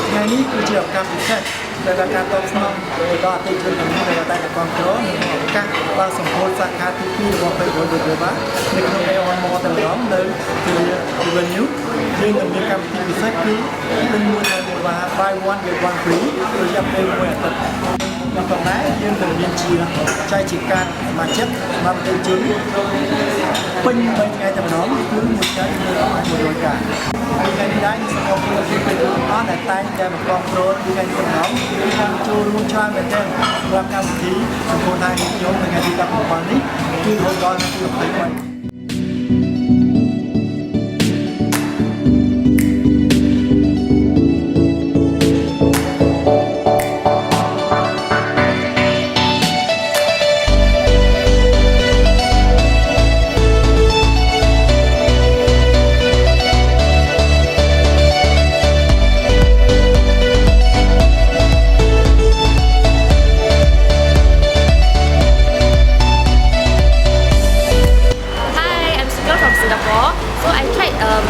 ថ្ងៃនេះគឺជាឱកាសពិសេសដែលការតបស្នងទៅដល់អតិថិជនទាំងនេះដែលតែគ្រប់គ្រងនិងឱកាសបើសម្ពោធសាខាទី2របស់ Facebook នៅក្នុង A1 Mall តែម្ដងនៅជា Avenue យើងនឹងមានកម្មវិធីពិសេសគឺទិញមួយហើយមួយបាន buy one get one free រយៈពេល1អាទិត្យប៉ុន្តែយើងនឹងមានជាចែកជាកាតសមាជិកសម្រាប់អតិថិជនពេញ3ថ្ងៃតែម្ដងគឺមួយចែក100កាតថ្ងៃនេះដែរសូមអរគុណពីពេលទាំងអស់ដែលតែងតែមកគ្រប់គ្រងថ្ងៃនេះទាំងអស់គឺចូលរួមច្រើនមែនទែនសម្រាប់កម្មវិធីសម្ពោធថាខ្ញុំថ្ងៃទី17នេះគឺរហូតដល់ថ្ងៃទី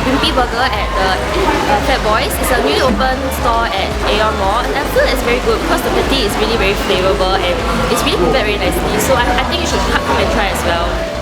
23burger at the Fat Boys. It's a newly opened store at Aeon Mall, and I feel it's very good because the patty is really very flavorful and it's really prepared very nicely. So I think you should come and try as well.